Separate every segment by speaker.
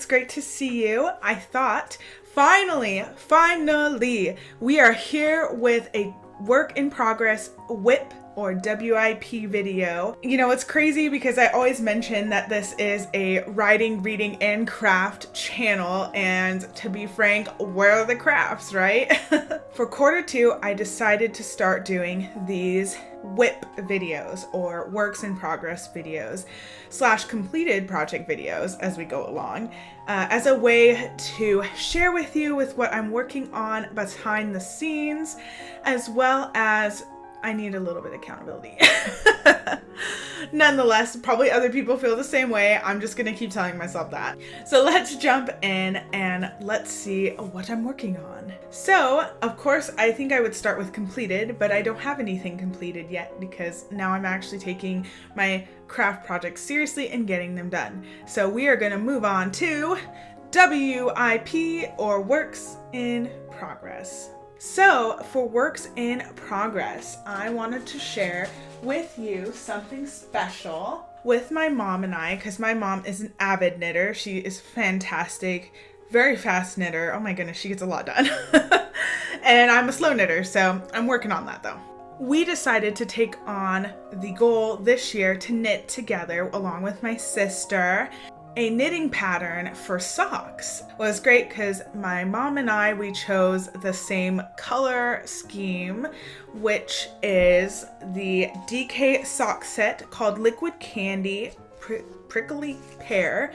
Speaker 1: it's great to see you. I thought, finally, we are here with a work in progress WIP or WIP video. You know, it's crazy because I always mention that this is a writing, reading, and craft channel, and to be frank, where are the crafts, right? For Q2, I decided to start doing these WIP videos or works in progress videos / completed project videos as we go along, as a way to share with you with what I'm working on behind the scenes, as well as I need a little bit of accountability. Nonetheless, probably other people feel the same way. I'm just gonna keep telling myself that. So let's jump in and let's see what I'm working on. So, of course, I think I would start with completed, but I don't have anything completed yet because now I'm actually taking my craft projects seriously and getting them done. So we are gonna move on to WIP or works in progress. So for works in progress, I wanted to share with you something special with my mom and I, because my mom is an avid knitter. She is fantastic, very fast knitter. Oh my goodness, she gets a lot done. And I'm a slow knitter, so I'm working on that though. We decided to take on the goal this year to knit together along with my sister a knitting pattern for socks. It was great because my mom and I, we chose the same color scheme, which is the DK sock set called Liquid Candy Prickly Pear.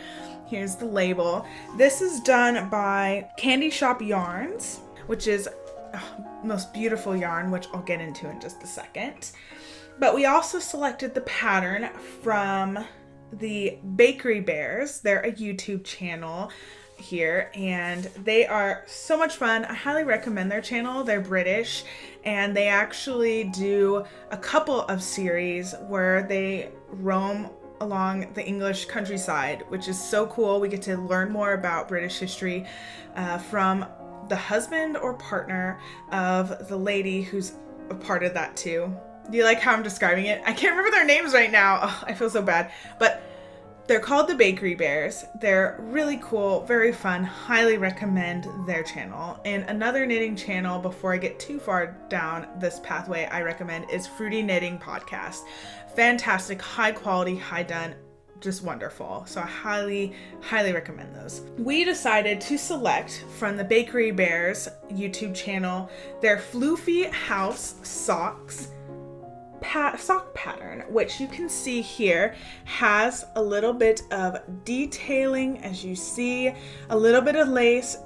Speaker 1: Here's the label. This is done by Candy Shop Yarns, which is most beautiful yarn, which I'll get into in just a second. But we also selected the pattern from the Bakery Bears. They're a YouTube channel here and they are so much fun. I highly recommend their channel. They're British and they actually do a couple of series where they roam along the English countryside, which is so cool. We get to learn more about British history from the husband or partner of the lady who's a part of that too. Do you like how I'm describing it? I can't remember their names right now. Oh, I feel so bad. But they're called the Bakery Bears. They're really cool, very fun. Highly recommend their channel. And another knitting channel, before I get too far down this pathway, I recommend is Fruity Knitting Podcast. Fantastic, high quality, high done, just wonderful. So I highly recommend those. We decided to select from the Bakery Bears YouTube channel their Floofy House Socks sock pattern, which you can see here has a little bit of detailing, as you see, a little bit of lace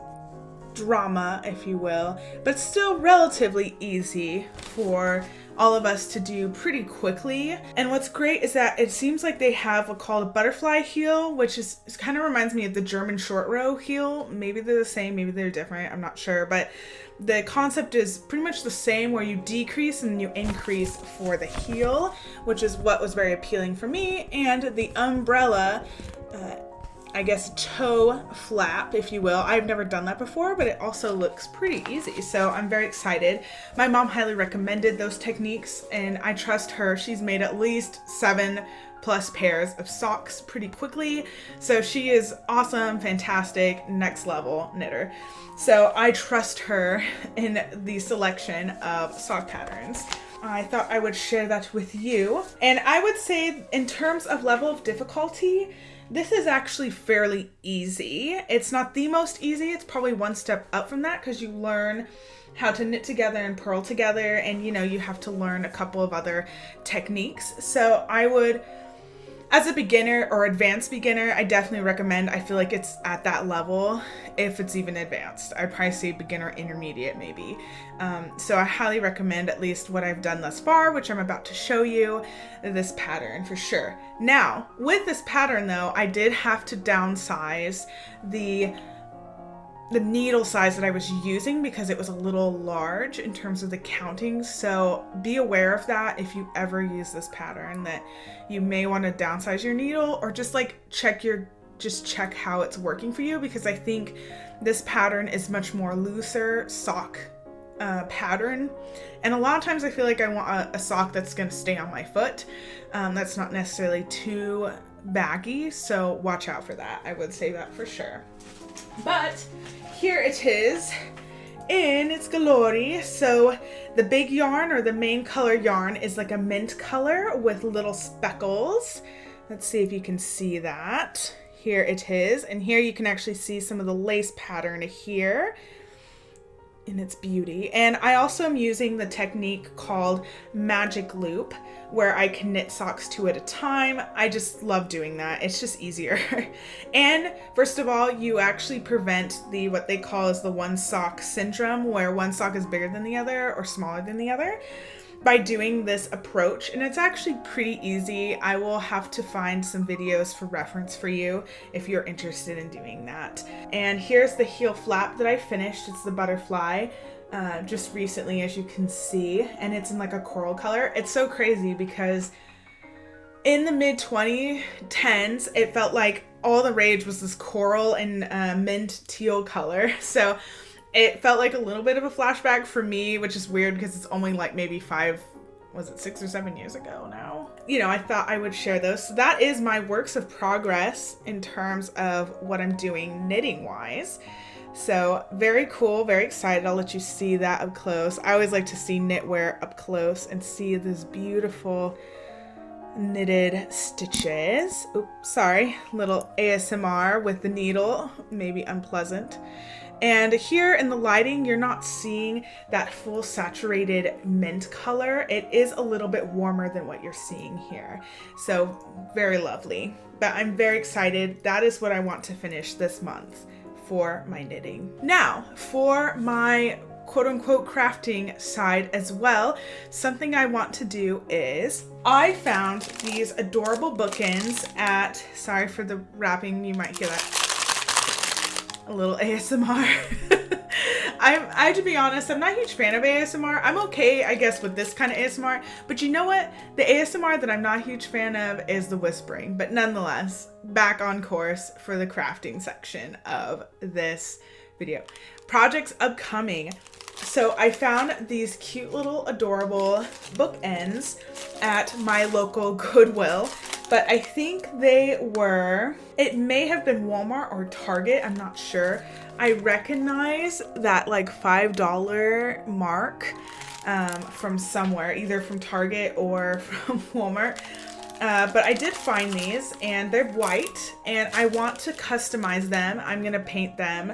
Speaker 1: drama, if you will, but still relatively easy for all of us to do pretty quickly. And what's great is that it seems like they have what's called a butterfly heel, which is kind of reminds me of the German short row heel. Maybe they're the same, maybe they're different, I'm not sure, but the concept is pretty much the same, where you decrease and you increase for the heel, which is what was very appealing for me. And the umbrella, I guess toe flap, if you will. I've never done that before, but it also looks pretty easy. So I'm very excited. My mom highly recommended those techniques and I trust her. She's made at least 7+ pairs of socks pretty quickly. So she is awesome, fantastic, next level knitter. So I trust her in the selection of sock patterns. I thought I would share that with you. And I would say in terms of level of difficulty, this is actually fairly easy. It's not the most easy. It's probably one step up from that because you learn how to knit together and purl together, and you have to learn a couple of other techniques. So I would, as a beginner or advanced beginner, I definitely recommend. I feel like it's at that level, if it's even advanced. I'd probably say beginner intermediate maybe. So I highly recommend at least what I've done thus far, which I'm about to show you, this pattern for sure. Now, with this pattern though, I did have to downsize the needle size that I was using because it was a little large in terms of the counting. So be aware of that if you ever use this pattern, that you may want to downsize your needle or just check how it's working for you, because I think this pattern is much more looser sock pattern. And a lot of times I feel like I want a sock that's going to stay on my foot. That's not necessarily too baggy, so watch out for that. I would say that for sure. But here it is in its glory. So the big yarn, or the main color yarn, is like a mint color with little speckles. Let's see if you can see that. Here it is, and here you can actually see some of the lace pattern here in its beauty. And I also am using the technique called magic loop, where I can knit socks 2 at a time. I just love doing that. It's just easier. And first of all, you actually prevent the what they call is the one sock syndrome, where one sock is bigger than the other or smaller than the other, by doing this approach. And it's actually pretty easy. I will have to find some videos for reference for you if you're interested in doing that. And here's the heel flap that I finished. It's the butterfly just recently, as you can see, and it's in like a coral color. It's so crazy because in the mid 2010s, it felt like all the rage was this coral and mint teal color. So it felt like a little bit of a flashback for me, which is weird because it's only like maybe 6 or 7 years ago now. You know, I thought I would share those. So that is my works of progress in terms of what I'm doing knitting wise. So very cool, very excited. I'll let you see that up close. I always like to see knitwear up close and see this beautiful knitted stitches. Oops, sorry, little ASMR with the needle, maybe unpleasant. And here in the lighting, you're not seeing that full saturated mint color. It is a little bit warmer than what you're seeing here. So very lovely, but I'm very excited. That is what I want to finish this month for my knitting. Now for my quote unquote crafting side as well, something I want to do is I found these adorable bookends at, sorry for the wrapping, you might hear that. A little ASMR. I to be honest, I'm not a huge fan of ASMR. I'm okay, I guess, with this kind of ASMR, but you know what? The ASMR that I'm not a huge fan of is the whispering, but nonetheless, back on course for the crafting section of this video. Projects upcoming. So I found these cute little adorable bookends at my local Goodwill, but I think it may have been Walmart or Target, I'm not sure. I recognize that like $5 mark from somewhere, either from Target or from Walmart. But I did find these, and they're white, and I want to customize them. I'm gonna paint them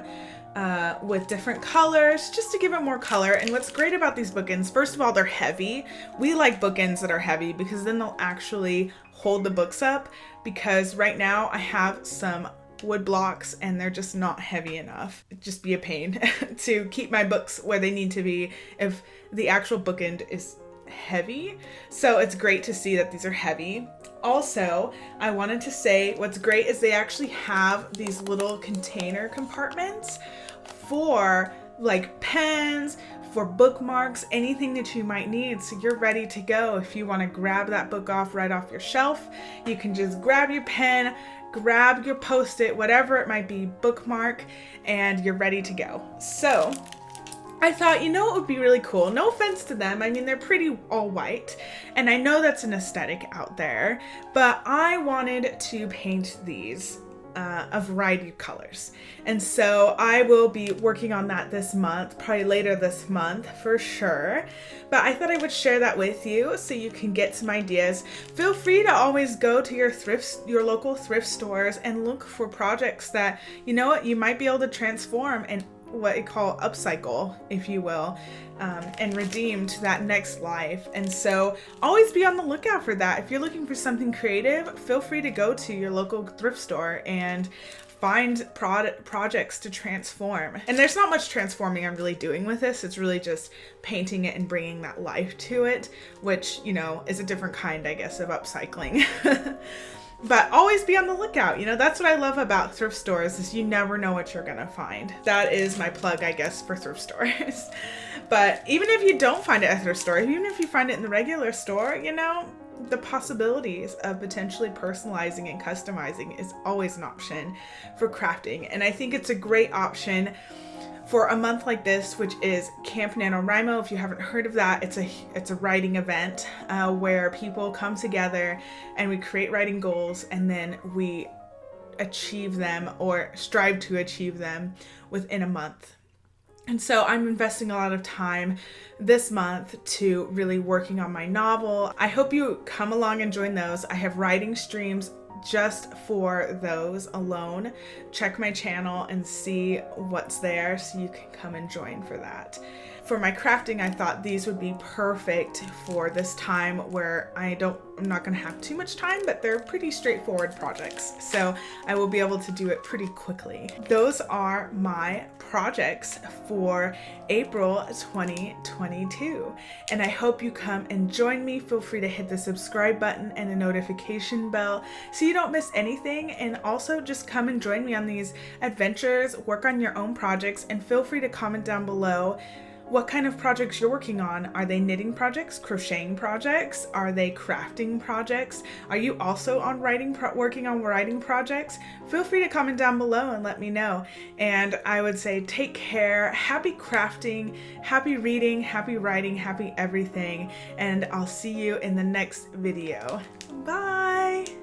Speaker 1: with different colors just to give it more color. And what's great about these bookends, first of all, they're heavy. We like bookends that are heavy because then they'll actually hold the books up, because right now I have some wood blocks and they're just not heavy enough. It'd just be a pain to keep my books where they need to be if the actual bookend is heavy. So it's great to see that these are heavy. Also, I wanted to say what's great is they actually have these little container compartments for like pens, for bookmarks, anything that you might need. So you're ready to go. If you want to grab that book right off your shelf, you can just grab your pen, grab your post-it, whatever it might be, bookmark, and you're ready to go. So I thought, you know, it would be really cool. No offense to them. I mean, they're pretty all white, and I know that's an aesthetic out there, but I wanted to paint these a variety of colors. And so I will be working on that this month, probably later this month for sure. But I thought I would share that with you so you can get some ideas. Feel free to always go to your local thrift stores and look for projects that, you know what, you might be able to transform and what you call upcycle, if you will, and redeem to that next life. And so always be on the lookout for that. If you're looking for something creative, feel free to go to your local thrift store and find projects to transform. And there's not much transforming I'm really doing with this. It's really just painting it and bringing that life to it, which, you know, is a different kind, I guess, of upcycling. But always be on the lookout. You know, that's what I love about thrift stores, is you never know what you're gonna find. That is my plug, I guess, for thrift stores. But even if you don't find it at a thrift store, even if you find it in the regular store, you know, the possibilities of potentially personalizing and customizing is always an option for crafting. And I think it's a great option for a month like this, which is Camp NaNoWriMo. If you haven't heard of that, it's a writing event where people come together and we create writing goals, and then we achieve them or strive to achieve them within a month. And so I'm investing a lot of time this month to really working on my novel. I hope you come along and join those. I have writing streams just for those alone. Check my channel and see what's there so you can come and join for that. For my crafting, I thought these would be perfect for this time where I'm not going to have too much time, but they're pretty straightforward projects, so I will be able to do it pretty quickly. Those are my projects for April 2022, and I hope you come and join me. Feel free to hit the subscribe button and the notification bell so you don't miss anything, and also just come and join me on these adventures, work on your own projects, and feel free to comment down below what kind of projects you're working on. Are they knitting projects, crocheting projects? Are they crafting projects? Are you also on working on writing projects? Feel free to comment down below and let me know. And I would say take care, happy crafting, happy reading, happy writing, happy everything. And I'll see you in the next video. Bye!